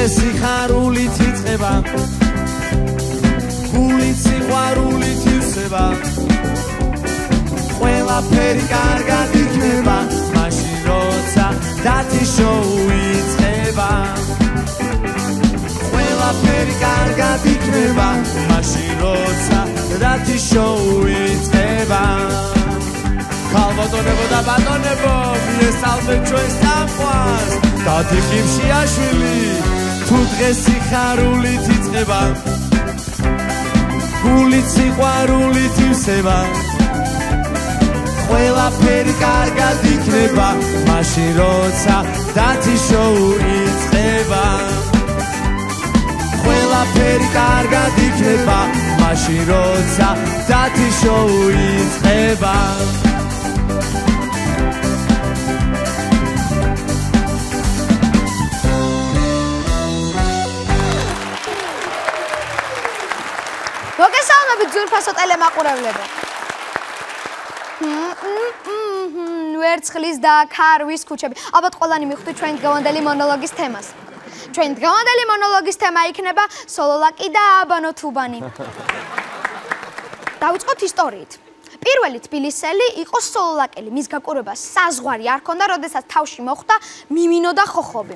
დღეს სიხარულით იწყება გულით სიყვარულით ივსება ყველაფერი კარგად იქნება მაშინ როცა დათი შოუ იწყება ყველაფერი კარგად იქნება მაშინ როცა დათი შოუ იწყება ქალბატონებო და ბატონებო მიესალმეთ ჩვენს წამყვანს დათი ხიმშიაშვილი თუ დღეს სიხარულით იწყება გულით სიყვარულით ივსება ყველაფერი კარგად იქნება მაშინ როცა დათი შოუ იწყება ყველაფერი კარგად იქნება მაშინ როცა დათი შოუ იწყება მოგესალმებით ძვირფასო ტელემაყურებლებო ვერცხლის და ქარვის ქუჩები. ალბათ ყველანი მიხვდით ჩვენი დღევანდელი მონოლოგის თემას. ჩვენი დღევანდელი მონოლოგის თემა იქნება სოლოლაკი და აბანო თუბანი. დავიწყოთ ისტორიით. პირველი თბილისელი იყო სოლოლაკელი. მის გაკვირვებას საზღვარი არ ჰქონდა, როდესაც თავში მოხვდა მიმინო და ხოხობი.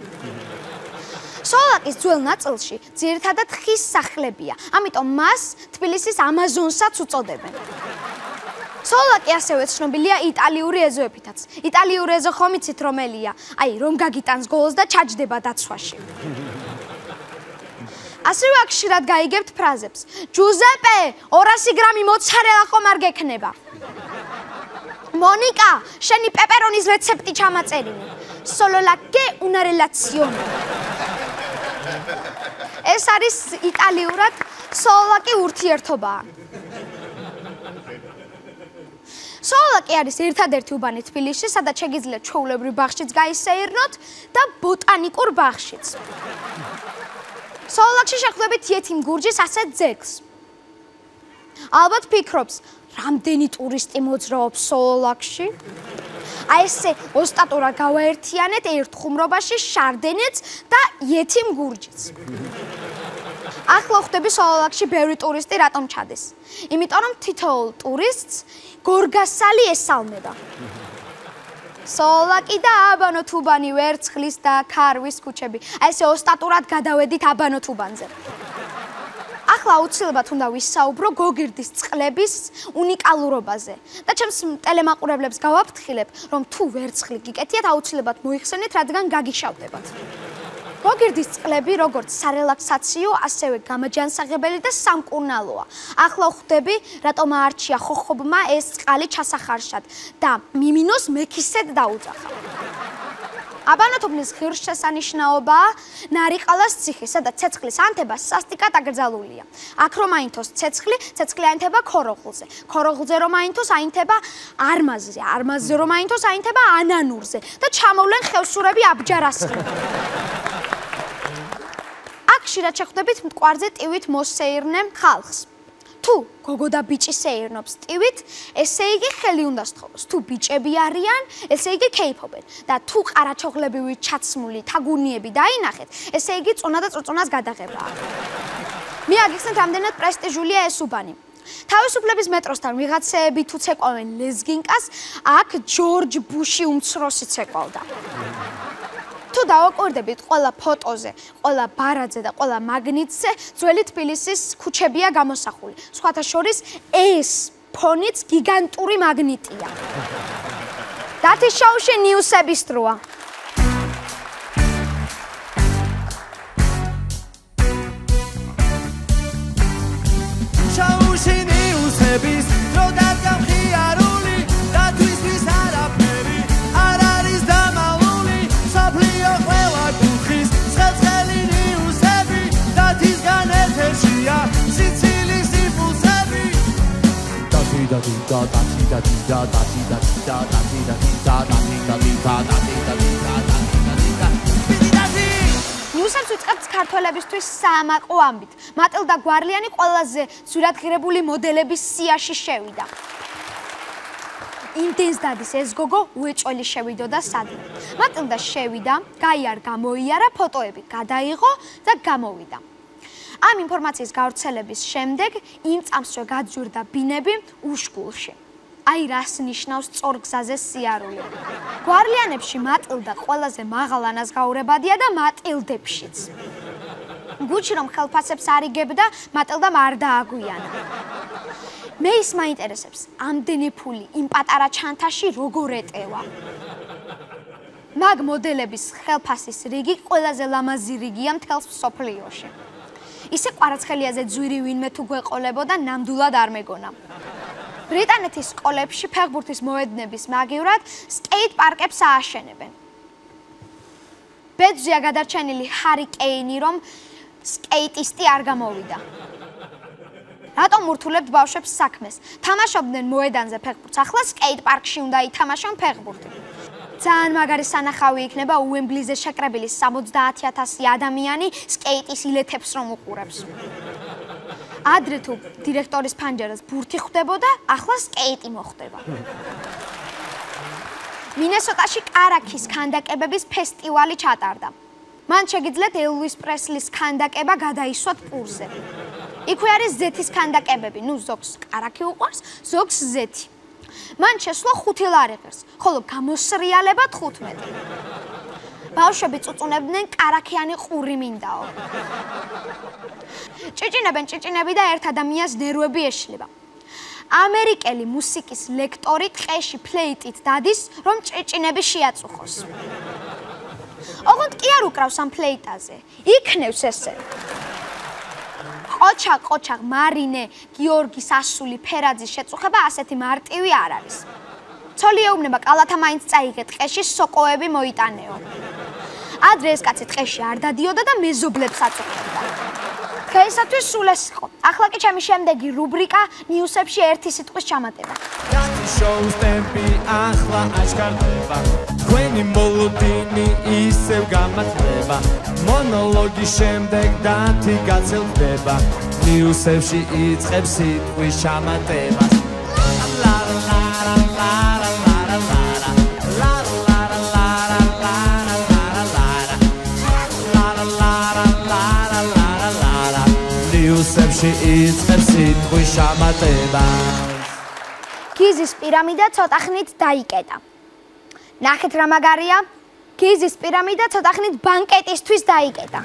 სოლოლაკის ძველ ნაწილში ძირითადად ხის სახლებია. ამიტომ მას თბილისის ამაზონსაც უწოდებენ. სოლოლაკი ასევე ცნობილია იტალიური ეზოებითაც. იტალიური ეზო ხომ იცით რომელია? აი, რომ გაგიტანს გოლს და ჩაჯდება დაცვაში. ასევე აქ ხშირად გაიგებთ ფრაზებს. ჯუზეპე, 200 გრამი მოცარელა ხომ არ გექნება? მონიკა, შენი პეპერონის რეცეპტი ჩამაწერინე. სოლოლაკე una relazione. ეს არის იტალიურად სოლოლაკი ურთიერთობაა. სოლოლაკი არის ერთადერთი უბანი თბილისში, სადაც შეგიძლიათ ჩვეულებრივ ბაღშიც გაისეირნოთ და ბოტანიკურ ბაღშიც. სოლოლაკში შეხვდებით იეთიმ გურჯის ასეთ ძეგლს. ალბათ ფიქრობს, რამდენი ტურისტი მოძრაობს სოლოლაკში? აი ესე ოსტატურად გავაერთიანეთ ერთ ხუმრობაში შარდენეთს და იეთიმ გურჯიც. ახლა ხვდები სოლოლაკში ბევრი ტურისტი რატომ ჩადეს? იმიტომ რომ თითოეულ ტურისტს გორგასალი ესალმება. სოლოლაკი და აბანო თუბანი, ვერცხლის და ქარვის ქუჩები. აი ესე ოსტატურად გადავედით აბანო თუბანზე. ახლა აუცილებლად უნდა ვისაუბრო გოგირდის წყლების უნიკალურობაზე. და ჩემს ტელემაყურებლებს გავაფრთხილებ, რომ თუ ვერცხლი გიკეთიათ, აუცილებლად მოიხსენეთ, რადგან გაგიშავდებათ. გოგირდის წყლები როგორც სარელაქსაციო, ასევე გამაჯანსაღებელი და სამკურნალოა. ახლა ხვდები, რატომ აარჩია ხოხობმა ეს წყალი ჩასახარშად და მიმინოს მექისედ დაუძახა. აბანო თუბნის ღირსშესანიშნაობაა ნარიყალას ციხე, სადაც ცეცხლის ანთება სასტიკად აკრძალულია. აქ რომ აინთოს ცეცხლი, ცეცხლი აინთება ქოროღლზე. ქოროღლზე რომ აინთოს, აინთება არმაზზე. არმაზზე რომ აინთოს, აინთება ანანურზე და ჩამოვლენ ხევსურები აბჯარასხლი. აქ ხშირად შეხვდებით მტკვარზე ტივით მოსეირნე ხალხს. თუ გოგო და ბიჭი სეირნობს ტივით, ესე იგი ხელი უნდა სთხოვოს. თუ ბიჭები არიან, ესე იგი კეიფობენ. და თუ ყარაჩოხლებივი ჩაცმული თაგუნიები დაინახეთ, ესე იგი წონა და წურწუნას გადაღებაა. მე აგიხსენთ, რამდენად პრესტიჟულია ეს უბანი. თავისუფლების მეტროსთან ვიღაცეები თუ ცეკვავენ ლეზგინკას, აქ ჯორჯ ბუში უმცროსი ცეკვავდა. თუ დავაკვირდებით ყველა ფოტოზე, ყველა ბარაძე და ყველა მაგნიტზე, ძველი თბილისის ქუჩებია გამოსახული. სხვათა შორის ეს ფონიც გიგანტური მაგნიტია. დათი შოუში ნიუსების დროა. შოუში ნიუსების დრო და გამხიარული დათვისთვის არაფერი არ არის დამალული საფლიო ყველა კუთხის ცხელი ნიუსები დათისგან ეთერშია სიცილის იმპულსები დათი დათი და დათი დათი და დათი დათი და დათი დათი და დათი დათი და დათი დათი და დათი დათი ნიუსებს ვიწყებთ ქართველებისთვის საამაყო ამბით. მატილდა გვარლიანი ყველაზე ძვირადღირებული მოდელების სიაში შევიდა. იმდენს დადის ეს გოგო უეჭველი შევიდოდა სადმე. მატილდა შევიდა, გამოიარა, ფოტოები გადაიღო და გამოვიდა. ამ ინფორმაციის გავრცელების შემდეგ იმ წამსვე გაძვირდა ბინები უშკულში. აი რას ნიშნავს სწორ გზაზე სიარული. გვარლიანებში მატილდა ყველაზე მაღალ ანაზღაურებადია და მატილდებშიც. გუჩი რომ ხელფასებს არ იგებდა, მატილდამ არ დააგვიანა. მე ის მაინტერესებს, ამდენი ფული იმ პატარა ჩანთაში როგორ ეტევა. მაგ მოდელების ხელფასის რიგი ყველაზე ლამაზი რიგია მთელს მსოფლიოში. ისე კვარაცხელიაზე ძვირი ვინმე თუ გვეყოლებოდა, ნამდვილად არ მეგონა. ბრიტანეთის სკოლებში ფეხბურთის მოედნების მაგივრად სკეიტ პარკებს ააშენებენ. ბედზეა გადარჩენილი ჰარი კეინი, რომ სკეიტისტი არ გამოვიდა. რატომ ურთულებთ ბავშვებს საქმეს? თამაშობდნენ მოედანზე ფეხბურთს, ახლა სკეიტ პარკში უნდა ითამაშონ ფეხბურთი. ძალიან მაგარი სანახავი იქნება უემბლიზე შეკრებილი 70,000 ადამიანი სკეიტის ილეთებს რომ უყურებს. ადრე თუ დირექტორის ფანჯარას ბურთი ხვდებოდა, ახლა სკეიტი მოხდება. მინესოტაში კარაქის ქანდაკებების ფესტივალი ჩატარდა. მან შეგიძლიათ ელვის პრესლის ქანდაკება გადაისვათ პურზე. იქვე არის ზეთის ქანდაკებები, ზოგს კარაქი უყვარს, ზოგს ზეთი. მან შესვლა 5 ლარი ღირს, ხოლო გამოსრიალება 15. ბავშვები წუწუნებდნენ კარაქიანი ყური მინდაო. ჭიჭინებენ ჭიჭინები და ერთ ადამიანს ნერვები ეშლება. ამერიკელი მუსიკის ლექტორი ტყეში ფლეიტით დადის, რომ ჭიჭინები შეაწუხოს. ოღონდ კი არ უკრავს ამ ფლეიტაზე, იქნევს ესე. ყოჩა მარინე გიორგის ასული ფერაძის შეწუხება ასეთი მარტივი არ არის. ცოლი ეუბნება კალათა მაინც წაიღე ტყეში სოკოები მოიტანეო. ადრე ეს კაცი ტყეში არ დადიოდა და მეზობლებს აწუხებდა. დღეისათვის სულ ეს იყო. ახლა კი ჩემი შემდეგი რუბრიკა ნიუსებში ერთი სიტყვის ჩამატება. Dati shows tempi ახლა აჩქარდება. Თქვენი მოლოდინი ისევ გამართლება. მონოლოგის შემდეგ დათი გაცელდება. ნიუსებში იწყებს სიტყვის ჩამატებას. ნიუსებში იწყებს სიტყვის ჩამატებას. გიზის პირამიდა ცოტა ხნით დაიკეტა. ნახეთ რა მაგარია? გიზის პირამიდა ცოტა ხნით ბანკეტისთვის დაიკეტა.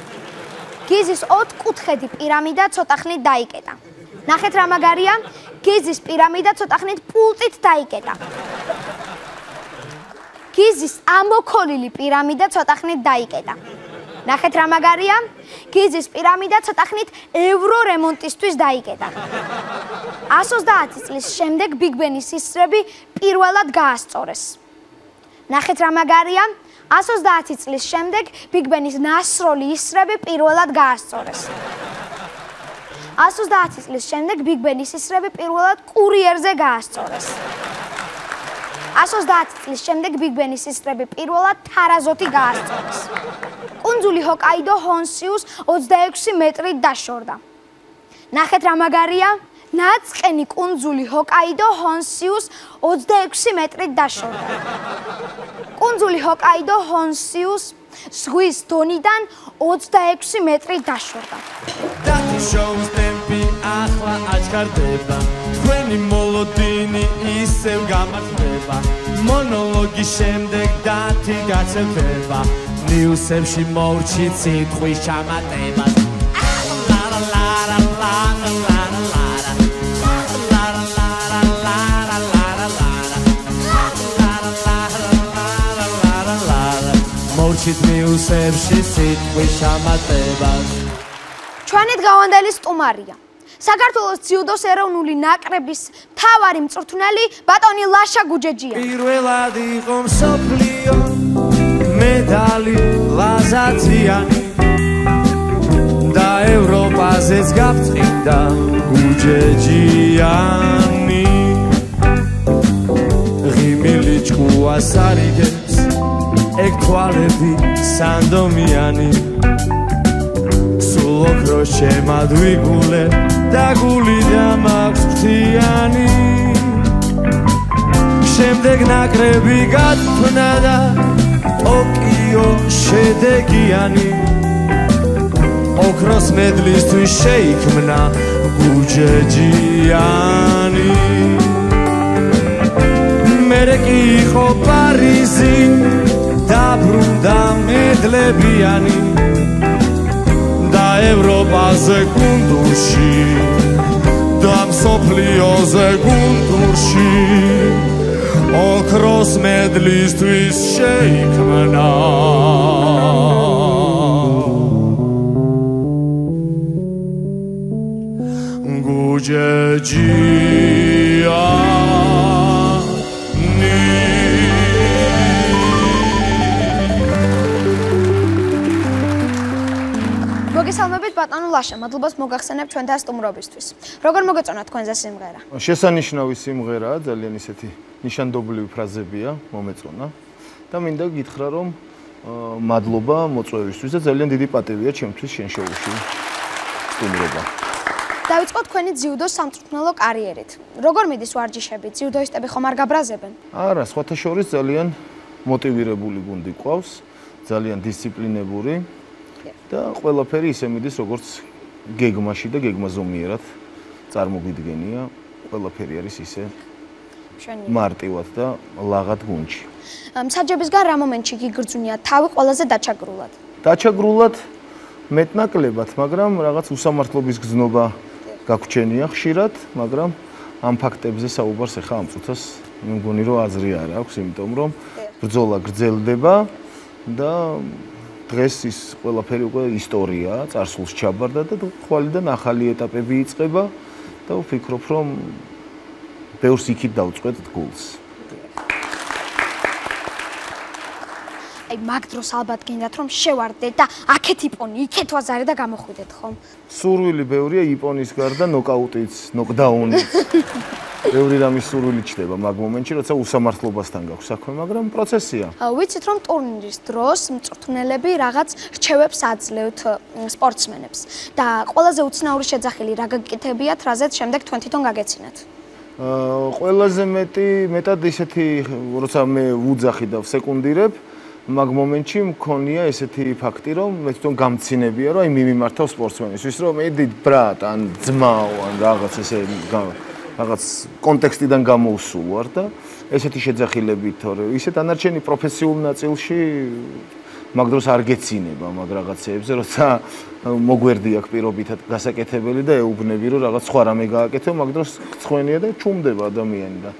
გიზის 4-კუთხედი პირამიდა ცოტა ხნით დაიკეტა. ნახეთ რა მაგარია? გიზის პირამიდა ცოტა ხნით პულტით დაიკეტა. გიზის ამოქოლილი პირამიდა ცოტა ხნით დაიკეტა. ნახეთ რა მაგარია? გიზის პირამიდა ცოტა ხნით ევრო რემონტისთვის დაიკეტა. 130 წლის შემდეგ ბიგ ბენის ისრები პირველად გაასწორეს. ნახეთ რა მაგარია? 130 წლის შემდეგ ბიგ ბენის ნასროლი ისრები პირველად გაასწორეს. 130 წლის შემდეგ ბიგ ბენის ისრები პირველად კურიერზე გაასწორეს. 130 წლის შემდეგ ბიგ ბენის ისრები პირველად თარაზოთი გაასწორეს. კუნძული ჰოკაიდო ჰონსიუს 26 მეტრით დაშორდა. ნახეთ რა მაგარია? ნაწყენი კუნძული ჰოკაიდო ჰონსიუს 26 მეტრით დაშორდა. კუნძული ჰოკაიდო ჰონსიუს ზღვის დონიდან 26 მეტრით დაშორდა. Dati shows tempi ახლა აჩქარდება. თქვენი მოლოდინი ისევ გამართლება. მონოლოგის შემდეგ დათი გაცელდება. ნიუსებში მოვრჩით სიტყვის ჩამატებას. მოვრჩით ნიუსებში სიტყვის ჩამატებას. ჩვენით გავანდელი სტუმარია. საქართველოს ძიუდოს ეროვნული ნაკრების მთავარი მწვრთნელი ბატონი ლაშა გუჯეჯია. პირველად იყო მსოფლიო медали ლაზაციანი და ევროპაზეც გაფრთხილდა გუჯეჯიანი. ღიმილი ჭკუას არიგებს ეგ თვალები სანდომიანი. სულ ოქროს შემადვიგულე და გული და მაქვს ფრთიანი. შემდეგ ნაკრები გათვნა და ტოკიო შედეგიანი ოქროს მედლისთვის შეიქმნა გუჯეჯიანი მერე კი იყო პარიზი დაბრუნდა მედლებიანი და ევროპაზე გუნდურში და მსოფლიოზე გუნდურში ოქროს მედლისთვის შეიქმნა გუჯეჯიანი მოგესალმებით ბატონო ლაშა, მადლობას მოგახსენებ ჩვენთან სტუმრობისთვის. როგორ მოგეწონა თქვენზე სიმღერა? შესანიშნავი სიმღერაა, ძალიან ისეთი ნიშანდობლივი ფრაზებია, მომეწონა და მინდა გითხრა რომ მადლობა მოწვევისთვის და ძალიან დიდი პატივია ჩემთვის შენ შოუში სტუმრობა. დავიწყოთ თქვენი ძიუდოს სამწვრთნელო კარიერით. როგორ მიდის ვარჯიშები? ძიუდოისტები ხომ არ გაბრაზებენ? არა, სხვათა შორის ძალიან მოტივირებული გუნდი ყავს, ძალიან დისციპლინებული და ყველაფერი ისე მიდის როგორც გეგმაში და გეგმაზომიერად წარმოგვიდგენია. ყველაფერი არის ისე მარტივად და ლაღად გუნდში. მსაჯებისგან რა მომენტში გიგრძვნია თავი ყველაზე დაჩაგრულად? დაჩაგრულად მეტნაკლებად, მაგრამ რაღაც უსამართლობის გზნობა გაგვჩენია ხშირად, მაგრამ ამ ფაქტებზე საუბარს ახლა ამ წუთას მე მგონი რომ აზრი არ აქვს, იმიტომ რომ ბრძოლა გრძელდება და დღეს ის ყველაფერი უკვე ისტორიაა, წარსულს ჩაბარდა და ხვალიდან ახალი ეტაპები იწყება და ვფიქრობ რომ ბევრს იქით დავწყვეტ გულს. აი მაგ დროს ალბათ გინდათ რომ შევარდეთ და აქეთ იპონი, იქეთ ვაზარე და გამოხვიდეთ ხომ? სურვილი ბევრია იპონის გარდა ნოკაუტიც, ნოკდაუნიც. ბევრი რამის სურვილი ჩდება მაგ მომენტში, როცა უსამართლობასთან გაქვს საქმე, მაგრამ პროცესია. ვიცით რომ ტურნირის დროს მწვრთნელები რაღაც რჩევებს აძლევთ სპორტსმენებს და ყველაზე უცნაური შეძახილი რა გაგიკეთებიათ, რაზეც შემდეგ თქვენ თვითონ გაგეცინათ? ყველაზე მეტად ისეთი, როცა მე ვუძახი და ვსეკუნდირებ, მაგ მომენტში მქონია ესეთი ფაქტი, რომ მე თვითონ გამცინებია, რომ აი მიმართავ სპორტსმენისთვის, რომ ედი ბრატ, ან ძმაო, ან რაღაც ესე რაღაც კონტექსტიდან გამოუსულ ვარ და ესეთი შეძახილებით, თორე ისე დანარჩენი პროფესიულ ნაწილში მაგ დროს არ გეცინება მაგ რაღაცეებზე, როცა მოგვერდი აქვს პირობითად გასაკეთებელი და ეუბნები, რომ რაღაც სხვა რამე გააკეთო, მაგ დროს გწხვენია და ჩუმდება ადამიანი და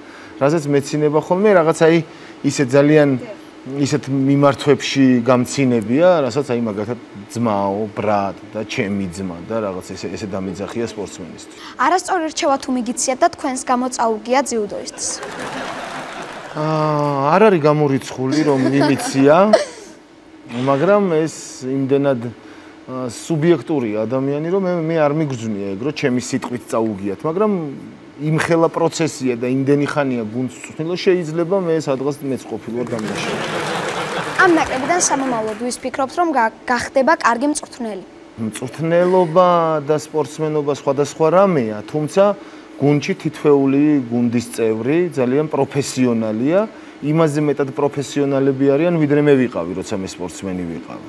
რაზეც მეცინება ხოლმე რაღაც აი ისე ძალიან ისეთ მიმართვებში გამცინებია, რასაც აი მაგათად ძმაო, ბრატ და ჩემი ძმა და რაღაც ესე დამეძახია სპორტსმენისთვის. არასწორი რჩევა თუ მიგიციათ და თქვენს გამო წაუგია ძიუდოისტს? არ არის გამორიცხული რომ მიმიცია, მაგრამ ეს იმდენად სუბიექტურია ადამიანი, რომ მე არ მიგრძვნია ეგ, რომ ჩემი სიტყვით წაუგიათ, მაგრამ იმხელა პროცესია და იმდენი ხანია გუნდს წვრთნილო, შეიძლება მე სადღაც მეც ყოფილვარ დამნაშავე. ამ ნაკრებიდან სამომავლოდ ვის ფიქრობთ, რომ გახდება კარგი მწვრთნელი? მწვრთნელობა და სპორტსმენობა სხვადასხვა რამეა, თუმცა გუნდში თითოეული გუნდის წევრი ძალიან პროფესიონალია, იმაზე მეტად პროფესიონალები არიან, ვიდრე მე ვიყავი, როცა მე სპორტსმენი ვიყავი.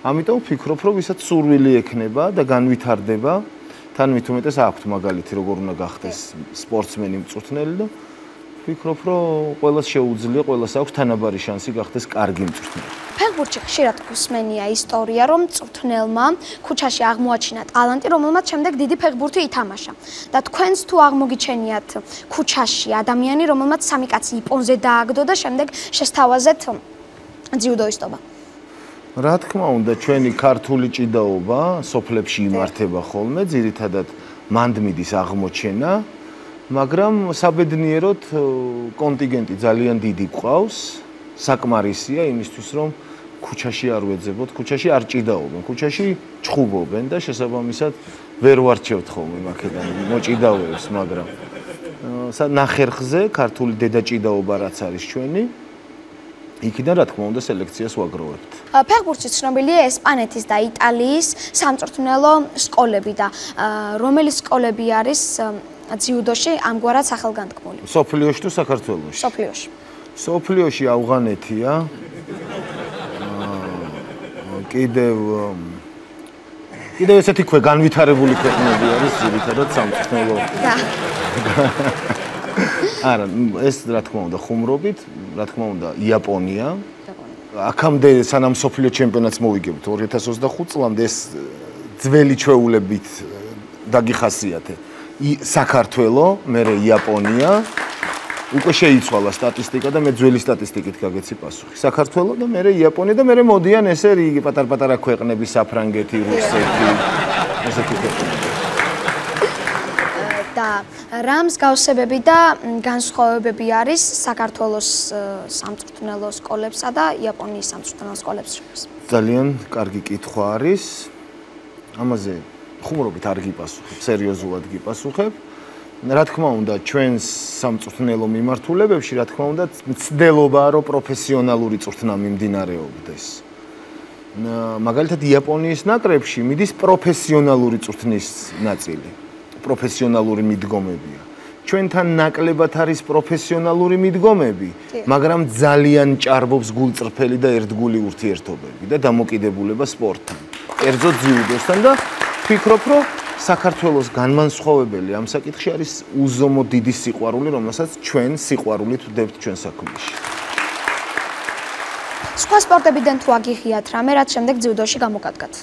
ამიტომ ვფიქრობ, რომ ვისაც სურვილი ექნება და განვითარდება, თან მით უმეტეს აქვთ მაგალითი, როგორ უნდა გახდეს სპორტსმენი მწვრთნელი და ვფიქრობ, რომ ყველას შეუძლია, ყველას აქვს თანაბარი შანსი გახდეს კარგი მწვრთნელი. ფეხბურთში ხშირად გვსმენია ისტორია, რომ მწვრთნელმა ქუჩაში აღმოაჩინა ტალანტი, რომელმაც შემდეგ დიდი ფეხბურთი ითამაშა. და თქვენს თუ აღმოგიჩენიათ ქუჩაში ადამიანი, რომელმაც სამი კაცი იპონზე დააგდო და შემდეგ შესთავაზეთ ძიუდოისტობა? რა თქმა უნდა, ჩვენი ქართული ჭიდაობა სოფლებში იმართება ხოლმე, ძირითადად მანდმიდის აღმოჩენა, მაგრამ საბედნიეროდ კონტინგენტი ძალიან დიდი გვყავს, საკმარისია იმისთვის, რომ ქუჩაში არ ვეძებოთ, ქუჩაში არ ჭიდაობენ, ქუჩაში ჩხუბობენ და შესაბამისად ვერ ვარჩევთ ხოლმე მაქედან მოჭიდავებს, მაგრამ ნახერხზე ქართული დედაჭიდაობა რაც არის ჩვენი, იქიდან რა თქმა უნდა სელექციას ვაგროვებთ. ფეხბურთში ცნობილია ესპანეთის და იტალიის სამწვრთნელო სკოლები და რომელი სკოლები არის ძიუდოში ამგვარად სახელგანთქმული? სოფლიოში თუ საქართველოში? სოფლიოში. სოფლიოში ავღანეთია. კიდევ ესეთი განვითარებული ქვეყნები არის ძირითადად სამწვრთნელო. და არა, ეს რა თქმა უნდა ხუმრობით, რა თქმა უნდა იაპონია. აქამდე სანამ სოფლიო ჩემპიონატს მოვიგებთ 2025 წლამდე ეს ძველი ჩვეულებით დაგიხასიათე. საქართველო, მერე იაპონია. უკვე შეიცვალა სტატისტიკა და მე ძველი სტატისტიკით გაგეცი პასუხი. საქართველო და მერე იაპონია და მერე მოდიან ესე რიგი პატარ-პატარა ქვეყნები, საფრანგეთი, რუსეთი, ესეთი ქვეყნები. და რა მსგავსებები და განსხვავებები არის საქართველოს სამწვრთნელო სკოლებსა და იაპონიის სამწვრთნელო სკოლებს შორის? ძალიან კარგი კითხვა არის. ამაზე ხუმრობით არ გიპასუხებ, სერიოზულად გიპასუხებ. რა თქმა უნდა, ჩვენს სამწვრთნელო მიმართულებებში, რა თქმა უნდა, ცდილობაა, რომ პროფესიონალური წვრთნა მიმდინარეობდეს. მაგალითად, იაპონიის ნაკრებში მიდის პროფესიონალური წვრთნის ნაწილი. პროფესიონალური მიდგომებია. ჩვენთან ნაკლებად არის პროფესიონალური მიდგომები, მაგრამ ძალიან ჭარბობს გულწრფელი და ერთგული ურთიერთობები და დამოკიდებულება სპორტთან. კერძოდ ძიუდოსთან და ვფიქრობ, რომ საქართველოს განმანცხოვებელი ამ საკითხში არის უზომო დიდი სიყვარული, რომელსაც ჩვენ სიყვარულით ვდებთ ჩვენ საქმეში. სხვა სპორტებიდან თუ აგიღიათ რამე, რაც შემდეგ ძიუდოში გამოგადგათ?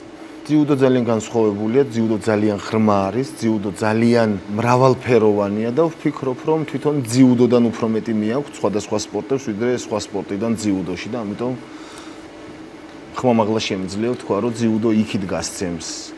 ძიუდო ძალიან განსხვავებულია, ძიუდო ძალიან ღრმა არის, ძიუდო ძალიან მრავალფეროვანია და ვფიქრობ, რომ თვითონ ძიუდოდან უფრო მეტი მიაქვს სხვადასხვა სპორტებს, ვიდრე სხვა სპორტიდან ძიუდოში და ამიტომ ხმამაღლა შემიძლია ვთქვა, რომ ძიუდო იქით გასცემს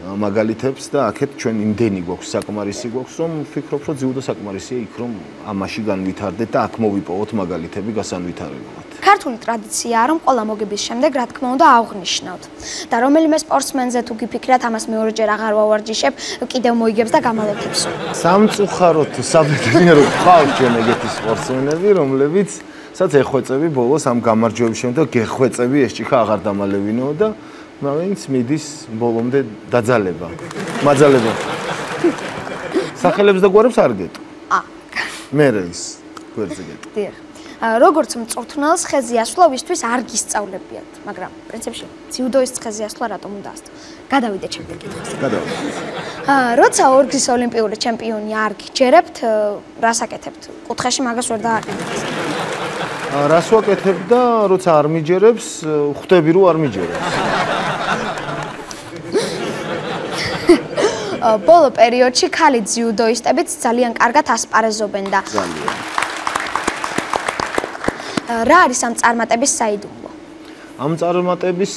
მაგალითებს და აქეთ ჩვენ იმდენი გვაქვს, საკმარისი გვაქვს, რომ ვფიქრობ, რომ ძიუდო საკმარისია იქ, რომ ამაში განვითარდეთ და აქ მოვიპოვოთ მაგალითები გასანვითარებლად. ქართული ტრადიციაა, რომ ყველა მოგების შემდეგ, რა თქმა უნდა, აღვნიშნავთ. და რომელიმე სპორტსმენზე თუ გიფიქრათ, ამას მეორეჯერ აღარ ვავარჯიშებ, კიდევ მოიგებს და გამალეთებს. სამწუხაროდ თუ საბედნიეროდ ხავთ ჩვენ ეგეთი სპორტსმენები, რომლებიც სადაც ეხვეწები ბოლოს ამ გამარჯვების შემდეგ გეხვეწები ეს ჭიქა აღარ დამალევინო და მაინც მიდის ბოლომდე დაძალება. მაძალება. სახელებს და გვარებს არ გეტყვი. მე ის გვერდზე გეტყვი. დიახ. როგორც მწვრთნელს ხეზე ასვლა ვისთვის არ გისწავლებიათ, მაგრამ პრინციპში ძიუდოის ხეზე ასვლა რატომ უნდა ასწავლო? გადავიდეთ შემდეგ კითხვაზე. გადავიდეთ. როცა ორგზის ოლიმპიური ჩემპიონი არ გიჯერებთ, რას აკეთებთ? კუთხეში მაგას ვერ დააკეთებთ. რას ვაკეთებ და როცა არ მიჯერებს, ხვდები რომ არ მიჯერებს. ბოლო პერიოდში ქალი ძიუდოისტებიც ძალიან კარგად ასპარეზობენ და ძალიან. რა არის ამ წარმატების საიდუმლო? ამ წარმატების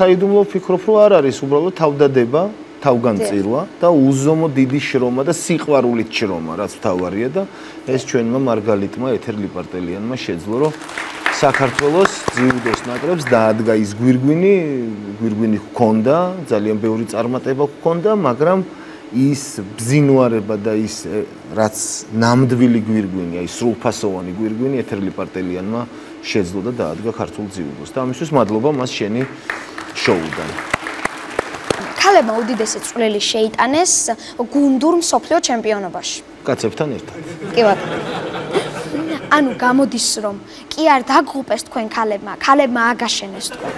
საიდუმლო ვფიქრობ, რომ არ არის უბრალოდ თავდადება, თავგანწირვა და უზომო დიდი შრომა და სიყვარულით შრომა, რაც მთავარია და ეს ჩვენმა მარგალიტმა ეთერ ლიპარტელიანმა შეძლო, რომ საქართველოს ძიუდოს ნაკრებს დაადგა ის გვირგვინი ჰქონდა, ძალიან ბევრი წარმატება ჰქონდა, მაგრამ ის ბზინვარება და ის რაც ნამდვილი გვირგვინი, აი სრულფასოვანი გვირგვინი ეთერ ლიპარტელიანმა შეძლო და დაადგა ქართულ ძიუდოს და ამისთვის მადლობა მას შენი შოუდან. ქალებმა უდიდესი წვლილი შეიტანეს გუნდურ მსოფლიო ჩემპიონობაში. კაცებთან ერთად. კი ბატონო. ანუ გამოდის რომ კი არ დაგღუპეს თქვენ ქალებმა აგაშენეს თქვენ.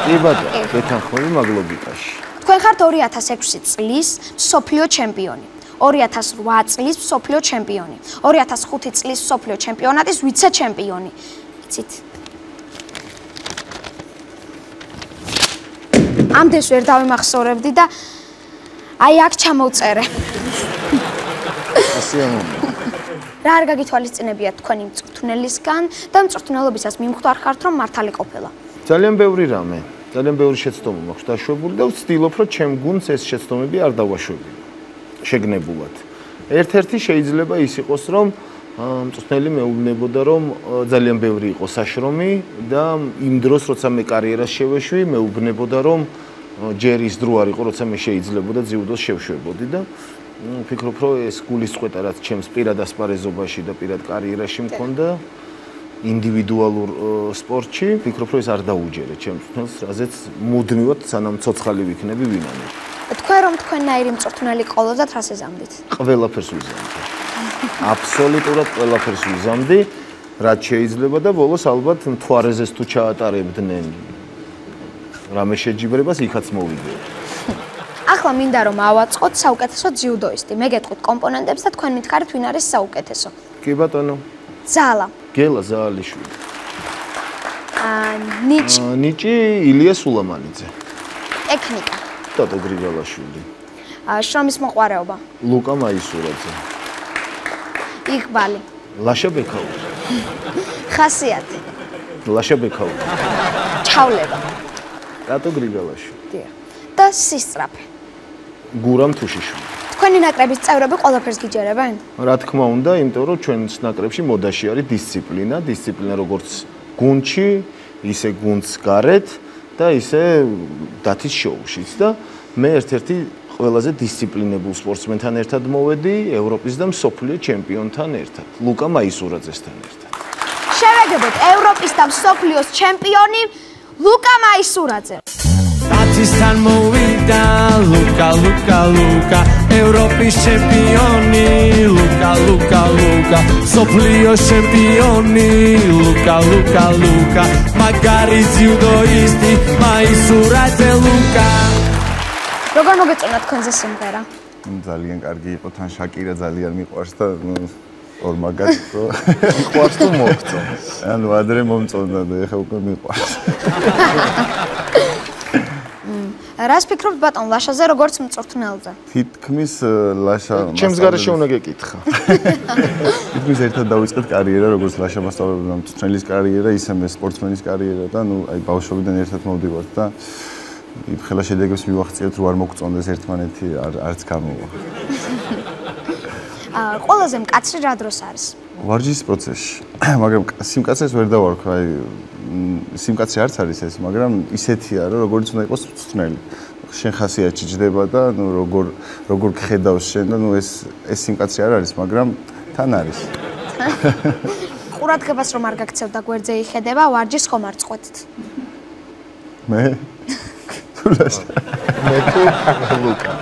კი ბატონო, გეთანხმები მაგლობიტაში. თქვენ ხართ 2006 წლის მსოფლიო ჩემპიონი, 2008 წლის მსოფლიო ჩემპიონი, 2005 წლის მსოფლიო ჩემპიონატის ვიცე-ჩემპიონი. იცით? ამდენს ვერ დავიმახსოვრებდი და აი აქ ჩამოვწერე. ასია რა არ გაგითვალისწინებიათ თქვენი მწვრთნელისგან და მწვრთნელობისას მიმხვდარ ხართ რომ მართალი ყოფილა? ძალიან ბევრი რამე, ძალიან ბევრი შეცდომა მაქვს დაშვებული და ვცდილობ რომ ჩემ გუნდს ეს შეცდომები არ დავაშვებინო შეგნებულად. ერთ-ერთი შეიძლება ის იყოს რომ მწვრთნელი მეუბნებოდა რომ ძალიან ბევრი იყო საშრომი და იმ დროს როცა მე კარიერას შევეშვი მეუბნებოდა რომ ჯერ ის დრო არ იყო როცა მე შეიძლებოდა ძიუდოს შევშვებოდი და ვფიქრობ რომ ეს გულისწყეტა რაც ჩემს პირად ასპარეზობაში და პირად კარიერაში მქონდა ინდივიდუალურ სპორტში ვფიქრობ რომ ეს არ დაუჯერე ჩემს მწვრთნელს რაზეც მუდმივად სანამ ცოცხალი ვიქნები ვინანე. თქვენ რომ თქვენნაირი მწვრთნელი ყოლოდათ რას ეზამდით? ყველაფერს ვიზამდი. აბსოლუტურად ყველაფერს ვიზამდი, რაც შეიძლება და ბოლოს ალბათ მთვარეზეს თუ ჩაატარებდნენ რამე შეჯიბრებას იქაც მოვიდე. ახლა მინდა რომ ავაწყოთ საუკეთესო ძიუდოისტი. მე გეტყვით კომპონენტებს და თქვენ მითხარით ვინ არის საუკეთესო. კი ბატონო. ძალა. გელა ზაალიშვილი. ნიჭი ილია სულამანიძე. ტექნიკა. ტატო გრიგალაშვილი. შრომის მოყვარეობა. ლუკა მაისურაძე. იqbali. ლაშა ბექაური. ხასიათი. ლაშა ბექაური. ჩავლება. ტატო გრიგალაშვილი. დიახ. და სისწრაფე. გურამ თუშიშვილი. თქვენი ნაკრების წევრები ყველაფერს გიჯერებენ? რა თქმა უნდა, იმიტომ რომ ჩვენს ნაკრებში მოდაში არის დისციპლინა, დისციპლინა როგორც გუნდში, ისე გუნდს გარეთ და ისე დათის შოუშიც და მე ერთ-ერთი ყველაზე დისციპლინებულ სპორტსმენთან ერთად მოვედი ევროპის და მსოფლიო ჩემპიონთან ერთად, ლუკა მაისურაძესთან ერთად. შევეგებოთ ევროპის და მსოფლიოს ჩემპიონი ლუკა მაისურაძე. Pakistan movida Luka Luka Luka Europis championi Luka Luka Luka Soplio championi Luka Luka Luka Magari judoisti Maisuraze Luka როგორ მოგეწონათ თქვენზე სიმღერა? ძალიან კარგი იყო თან შაკირა ძალიან მიყვარს და ორ მაგარი რო მიყვარს თუ მოგწონს. ანუ ადრე მომწონდა და ეხლა უკვე მიყვარს. რას ფიქრობთ ბატონ ლაშაზე როგორც მწვრთნელზე? თითქმის ლაშა ჩემს გარეშე უნდა გეკითხა. თითქმის ერთად დავიწყეთ კარიერა როგორც ლაშა მასწავლებელმა მწვრთნელის კარიერა, ისე მე სპორტსმენის კარიერა და ნუ აი ბავშვობიდან ერთად მოვდივართ და ხელა შედეგებს მივახციეთ რომ არ მოგწონდეს ერთმანეთი არც გამოვა. ყველაზე მკაცრი რა დროს არის? ვარჯიშის პროცესში. მაგრამ სიმკაცრეს ვერ დავარქვა, აი სიმკაცრე არც არის ეს, მაგრამ ისეთია რომ როგორც უნდა იყოს მწვრთნელი. შენ ხასიათში ჯდება და ნუ როგორ გხედავს შენ და ნუ ეს სიმკაცრე არ არის, მაგრამ თან არის. ყურადღებას რომ არ გაქცევდა გვერდზე იხედება, ვარჯიშს ხომ არ წყვეთთ? მე მე თუ ლუკა.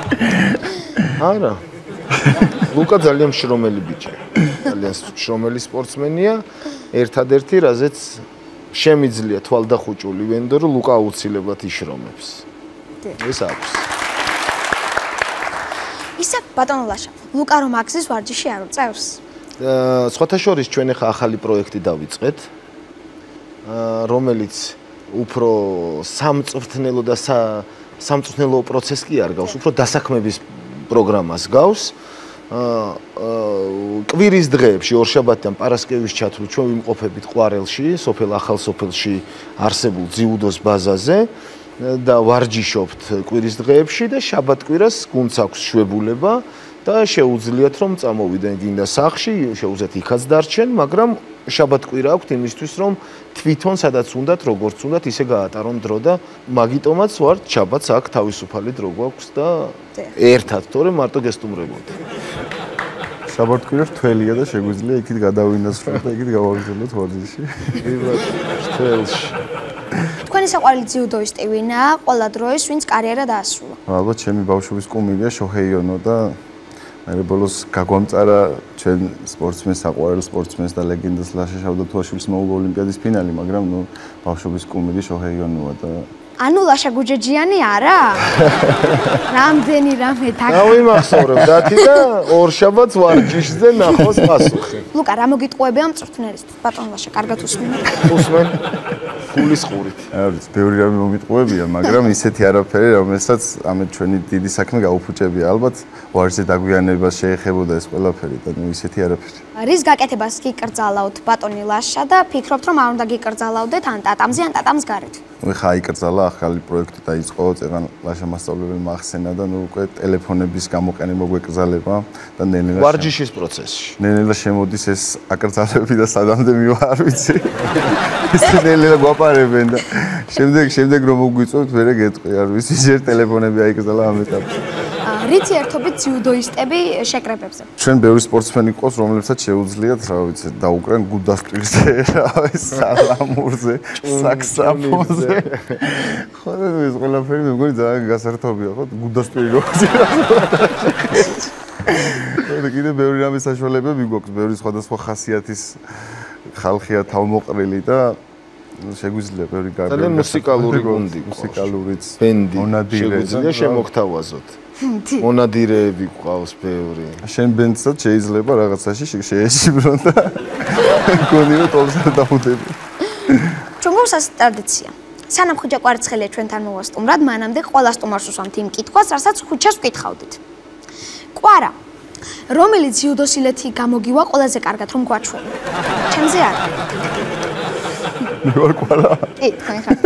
არა. ლუკა ძალიან შრომელი ბიჭია. ძალიან შრომელი სპორტსმენია, ერთადერთი რაზეც შემიძლია თვალდახუჭული ვენდო რომ ლუკა აუცილებლად იშრომებს. ეს აქვს. ისე ბატონო ლაშა, ლუკა რომ აგზის ვარჯიში არ უწევს? სხვათა შორის ჩვენ ახლა ახალი პროექტი დავიწყეთ, რომელიც უფრო სამწვრთნელო და სამწვრთნელო პროცესს კი არ გავს, უფრო დასაქმების პროგრამას გავს. კვირის დღეებში ორშაბათიდან პარასკევის ჩათვლით ჩვენ ვიმყოფებით ყვარელში, სოფელ ახალ სოფელში არსებულ ძიუდოს ბაზაზე და ვარჯიშობთ კვირის დღეებში და შაბათ-კვირას გუნდს აქვს შვებულება და შეუძლიათ რომ წამოვიდნენ გინდა სახლში, შეუძლიათ იქაც დარჩენ, მაგრამ შაბათ-კვირა აქვთ იმისთვის რომ თვითონ სადაც უნდათ, როგორც უნდათ, ისე გაატარონ დრო და მაგიტომაც ვართ შაბათს აქ თავისუფალი დრო გვაქვს და ერთად, თორემ მარტო გესტუმრებოდი. შაბათ-კვირა რთველია და შეგვიძლია იქით გადავინაცვლოთ და იქით გავაგრძელოთ ვარჯიში. რთველში. თქვენი საყვარელი ძიუდოისტი ვინაა ყველა დროის, ვინც კარიერა დაასრულა? ალბათ ჩემი ბავშვობის კუმირია შოჰეიონო და მე ბოლოს გაგვამწარა ჩვენ სპორტსმენს საყვარელ სპორტსმენს და ლეგენდას ლაშა შავდათუაშვილის მოუგო ოლიმპიადის ფინალი, მაგრამ ნუ ბავშვობის კუმირი შოჰეიონოა და ანუ ლაშა გუჯეჯიანი არა? რამდენი რამე დაგ დავიმახსოვრებ დათი და ორშაბათს ვარჯიშზე ნახოს პასუხი. ლუკა, რა მოგიტყუებია მწვრთნელისთვის? ბატონ ლაშა, კარგად უსმენთ? უსმენ გულის ხურით. არ ვიცი, ბევრი რამე მომიტყუებია, მაგრამ ისეთი არაფერი, რომელსაც ამეთ ჩვენი დიდი საქმე გაუფუჭებია. ალბათ ვარჯიშზე დაგვიანებას შეეხებოდა ეს ყველაფერი და ნუ ისეთი არაფერი. რის გაკეთებას გიკრძალავთ ბატონი ლაშა და ფიქრობთ რომ არ უნდა გიკრძალავდეთ ან ტატამზე ან ტატამს გარეთ? ნუ ხა იკრძალა, ახალი პროექტი დაიწყო, წეგან ლაშა მასწავლებელმა ახსენა და ნუ უკვე ტელეფონების გამოყენება გვეკრძალება და ნელ-ნელა ვარჯიშის პროცესში. ნელ-ნელა შემოდის ეს აკრძალები და სადამდე მივა არ ვიცი. ეს ნელ-ნელა გვაპარებენ და შემდეგ რომ მოგვიწევთ, მერე გეტყვი, არ ვიცი, ჯერ ტელეფონები აიკრძალა ამ ეტაპში. რითი ერთობით ძიუდოისტები შეკრებებზე? ჩვენ ბევრი სპორტსმენი ყავს, რომლებსაც შეუძლიათ, რა ვიცი, დაუკრან გუდასტვირზე, სალამურზე, საქსაფონზე. ხო, ეს ყველაფერი მე მგონი ძალიან გასართობია, ხო? გუდასტვირი როგორია. და კიდე ბევრი რამე საშუალებები გვაქვს, ბევრი სხვადასხვა ხასიათის ხალხია თავმოყრილი და შეგვიძლია ბევრი გარკვეული. ძალიან მუსიკალური გუნდი, მუსიკალურიც, ბენდი, მონადირე. შეგვიძლია შემოგთავაზოთ. მონადირეები გვყავს ბევრი. შენ ბენდსაც შეიძლება რაღაცაში შეეშიბრონ და გონიო თოლსა დამუდები. ჩვენ გვაქვს ასეთი ტრადიცია. სანამ ხუჭა კვარცხელია ჩვენთან მოვასტუმრად, მანამდე ყველა სტუმარს უსვამთ იმ კითხვას, რასაც ხუჭას ვკითხავდით. კვარა, რომელი ძიუდოსილეთი გამოგივა ყველაზე კარგად რომ გვაჩვენო? ჩემზე არა. მე ვარ კვარა. კი, თქვენ ხართ.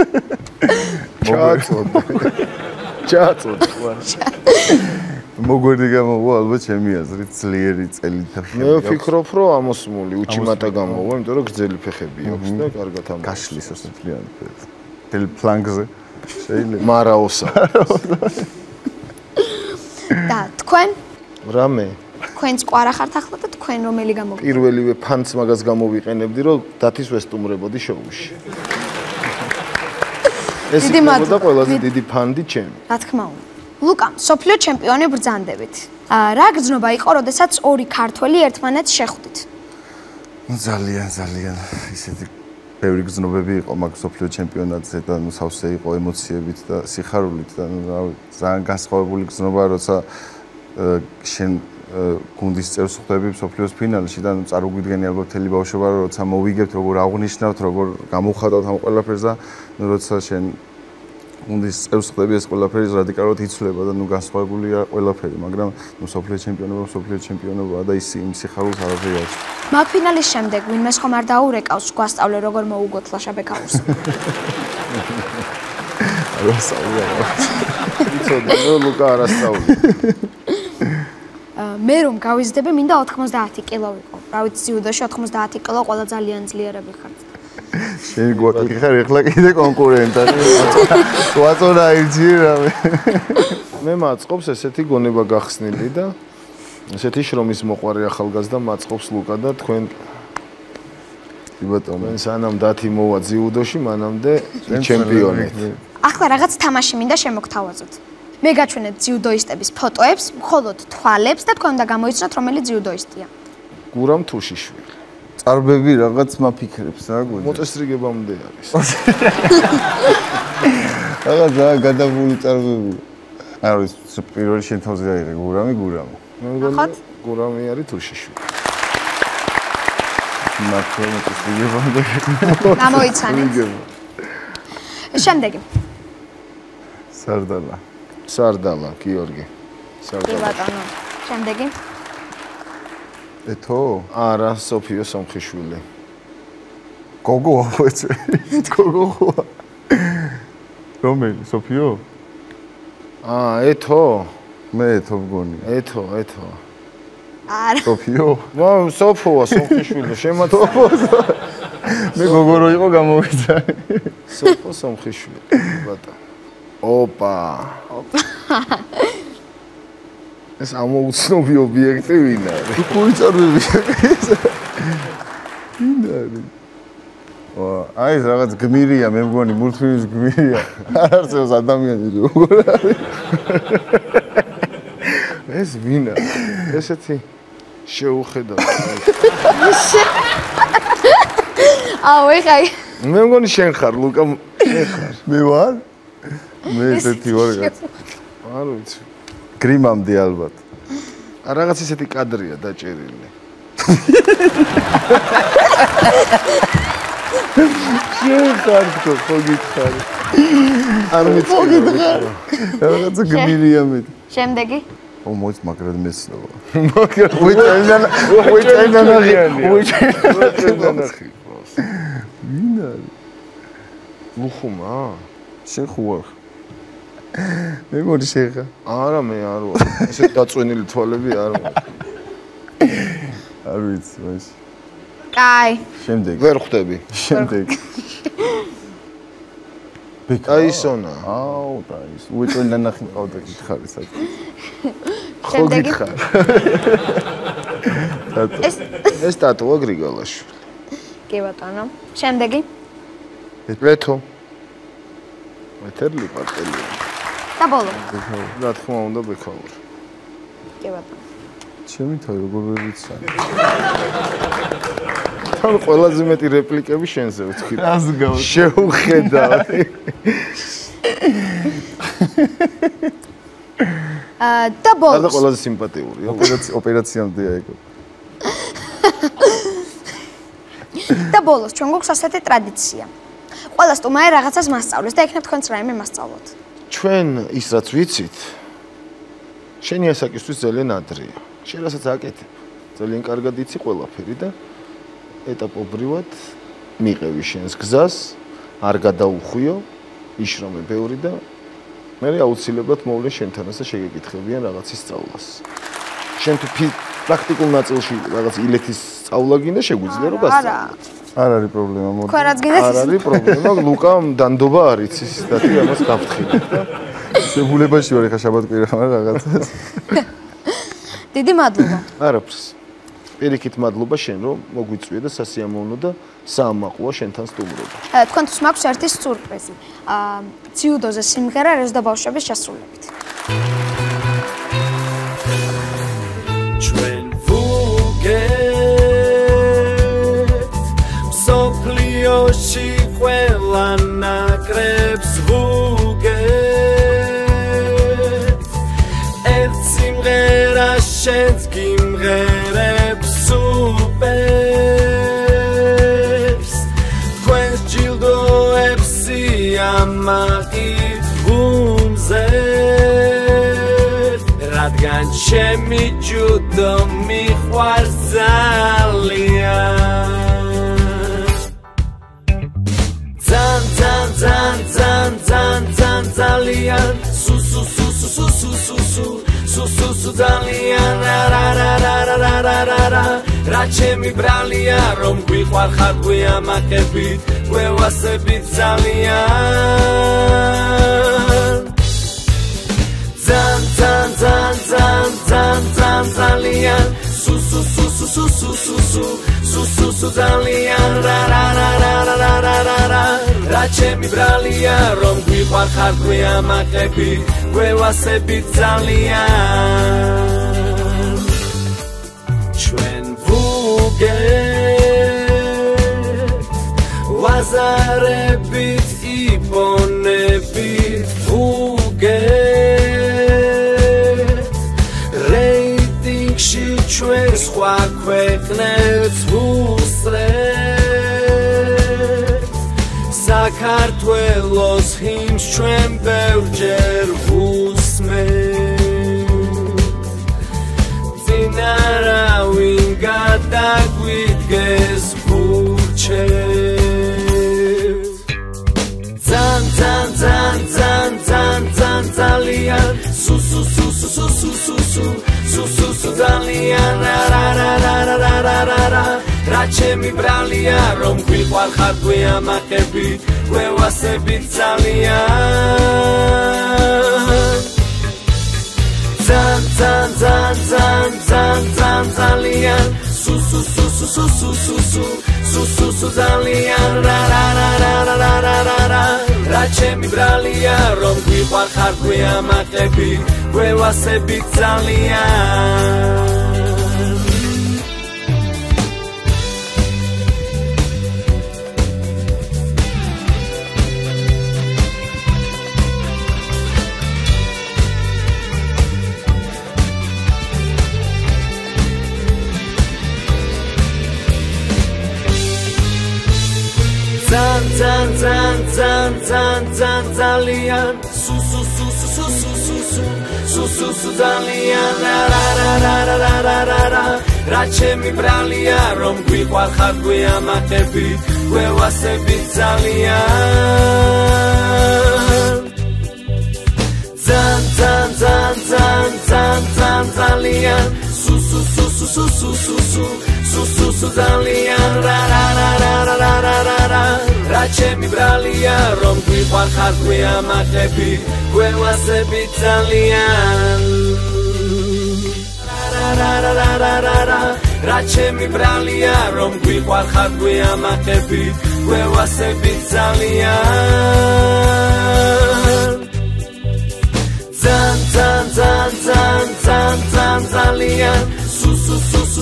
ჩაწოდე კვარა. მოგვერდი გამოვა ალბათ ჩემი აზრით ძლიერი წელი ფეხები. მე ვფიქრობ, რომ ამოსმული უჩიმატა გამოვა, იმიტომ რომ გრძელი ფეხები აქვს და კარგად ამოსულა. გაშლის ასე ძალიან თელ ფლანგზე შეიძლება. მარაოსა. და თქვენ? რამე? თქვენც კვარა ხართ ახლა და თქვენ რომელი გამოგივა? პირველივე ფანც მაგას გამოვიყენებდი, რომ დათის ვესტუმრებოდი შოუში. ეს იყო ყველაზე დიდი ფანდი ჩემი. რა თქმა უნდა. ლუკა, სოფლიო ჩემპიონი ბრძანდებით. რა გრძნობა იყო, როდესაც ორი ქართველი ერთმანეთს შეხვდით? ძალიან ისეთი ბევრი გრძნობები იყო მაგ სოფლიო ჩემპიონატზე და სავსე იყო ემოციებით და სიხარულით და ძალიან განსხვავებული გრძნობა, როცა შენ გუნდის წევრს ხვდები სოფლიოს ფინალში და წარუგვიდგენი ალბათ მთელი ბავშვობა, როცა მოვიგებთ, როგორ აღვნიშნავთ, როგორ გამოვხატავთ ამ ყველაფერს და როცა შენ გუნდის წევრს ხვდები, ეს ყველაფერი რადიკალურად იცვლება და განსხვავებულია ყველაფერი, მაგრამ სოფლიო ჩემპიონობა და ის იმ სიხარულს არაფერი არ აქვს. მაგ ფინალის შემდეგ ვინმეს ხომ არ დაურეკავს გვასწავლე როგორ მოუგოთ ლაშაბეკაურს? არასწავლია. იცოდი, ლუკა არასწავლია. მე რომ გავიზრდები, მინდა 90 კილო ვიყო. რა ვიცი, ძიუდოში 90 კილო ყველა ძალიან ძლიერები ხართ. შენ გვაქვს ხარ ეხლა კიდე კონკურენტად. ვაწონა ირჯი რამე. მე მაწყობს ესეთი გონება გახსნილი და ესეთი შრომის მოყვარე ახალგაზრდა მაწყობს ლუკა და თქვენ ბატონო, სანამ დათი მოვა ძიუდოში, მანამდე ჩემპიონით. ახლა რაღაც თამაში მინდა შემოგთავაზოთ. მე გაჩვენეთ ძიუდოისტების ფოტოებს, მხოლოდ თვალებს და თქვენ უნდა გამოიცნოთ რომელი ძიუდოისტია. გურამ თუშიშვილი. წარბები რაღაც მაფიქრებს რა გვერდზე. მოწესრიგებამდე არის. რაღაც ძალიან გადაბული წარბები. არის პირველი შენ თავზე აიღე გურამი. მე მგონი გურამი არის თუშიშვილი. მართლა მოწესრიგებამდე. გამოიცანეთ. შემდეგი. სარდალა, გიორგი. კი ბატონო. შემდეგი. ეთო? არა, სოფიო სამხიშვილი. გოგო ეცე. გოგო ხო? რომელი, სოფიო? ეთო? მე ეთო მგონი. ეთო. არა. სოფიო? სოფოა სამხიშვილი, შემაწყო. მე გოგო რო იყო გამოვიძანი. სოფო სამხიშვილი, ბატონო. ოპა. ეს ამოუცნობი ობიექტი ვინ არის? კუი წარბებია. ვინ არის? აი ეს რაღაც გმირია, მე მგონი მულტფილმის გმირია. არ არსებობს ადამიანი როგორ არის? ეს ვინ არის? ესეთი შეუხედავ. ეხა მე მგონი შენ ხარ, ლუკა, შენ ხარ. მე ვარ? მე ესეთი ვარ კაც. არ ვიცი. გრიმამდე ალბათ. რაღაც ისეთი კადრია დაჭერილი. შენ ხარ ხო გითხარი. არ ვიცი. რაღაც გმირია მე. შემდეგი. მოიც მაგრად მეცნობა. მაგრამ უიჭენანახი. ვინ არის? უხუმა? შენ ხო ვარ? მე მგონი შენ ხარ. არა, მე არ ვარ. ესე დაწვენილი თვალები არ ვარ. არ ვიცი, მაშ. კაი. შემდეგ. ვერ ხვდები. შემდეგ. ტაისონა. აუ, ტაის. უეჭვენანახი ყავდა გითხარი საჭი. ხო გითხარ. ეს ტატუა გრიგოლაშვილი. კი ბატონო. შემდეგი. ლეთო. ეთერლი პარტელი. და ბოლო. რა თქმა უნდა ბექაური. კი ბატონო. ჩემი თავი როგორ ვიცი. თან ყველაზე მეტი რეპლიკები შენზე ვთქვი. ასგავ. შეუხედავ. და ბოლოს. და ყველაზე სიმპათიურია. ოპერაციამდე აიგო. და ბოლოს ჩვენ გვაქვს ასეთი ტრადიცია. ყველა სტუმარი რაღაცას მასწავლებს და იქნებ თქვენც რაიმე მასწავლოთ. ჩვენ ის რაც ვიცით შენი ასაკისთვის ძალიან ადრეა. შენ რასაც აკეთებ, ძალიან კარგად იცი ყველაფერი და ეტაპობრივად მიყევი შენს გზას, არ გადაუხვიო, იშრომე ბევრი და მე აუცილებლად მოვლე შენთან და შეგეკითხებიან რაღაცის სწავლას. შენ თუ პრაქტიკულ ნაწილში რაღაც ილეთის სწავლა გინდა შეგვიძლია რომ გასწავლო. არ არის პრობლემა, მოდი. თქვენ რაც გინდათ არ არის პრობლემა, ლუკამ დანდობა არ იცის და თი ამას გავთხილებ და შეგულებაში ვარ ხა შაბათ-კვირა რაღაცას. დიდი მადლობა. არაფერს. პირიქით მადლობა შენ რომ მოგვიწვია და სასიამოვნო და საამაყოა შენთან სტუმრობა. თქვენთვის მაქვს ერთი სიურპრიზი. ძიუდოზე სიმღერა რეზო და ბავშვების შესრულებით. ჩვენ ვუგეთ სოფლიოში ყველა ნაკრებს ვუგეთ ერთ სიმღერა შენც გიმღერებს სუპერს თქვენს ჯილდოებს სიამაყით ვუმზეთ რადგან ჩემი ჯუდო მიყვარს ძალიან ძალიან ძალიან სუ ძალიან რა ჩემი ბრალია რომ გვიყვარხარ გვიამაყებით გვევასებით ძალიან ძალიან სუ ძალიან რა ჩემი ბრალია რომ გვიყვარხარ გვიამაყებით გვევასებით ძალიან ჩვენ ვუგეთ ვაზარებით იბონებით ვუგეთ რეიტინგში ჩვენ სხვა ქვეყნებს ვუსწრებთ საქართველოს ჰიმნს ჩვენ ბევრჯერ ვუსმენთ წინარავინ გადაგვიდგეს ბურჩევთ ძალიან სუ ძალიან რა ჩემი ბრალია რომ გვიყვარხარ გვიამაყებით გვევასებით ძალიან ძალიან სუ ძალიან რა ჩემი ბრალია რომ გვიყვარხარ გვიამაყებით გვევასებით ძალიან ძალიან სუ ძალიან რა ჩემი ბრალია რომ გვიყვარხარ გვიამაყებით გვევასებით ძალიან ძალიან სუ ძალიან რა ჩემი ბრალია რომ გვიყვარხარ გვიამაყებით გვევასებით ძალიან რა ჩემი ბრალია რომ გვიყვარ ხარ გვიამაყები გვევასებით ძალიან ძალიან სუ ძალიან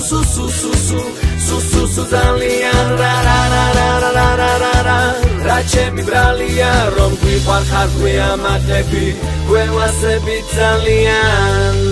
რა ჩემი ბრალია რომ გვიყვარ ხარ გვიამაყები გვევასებით ძალიან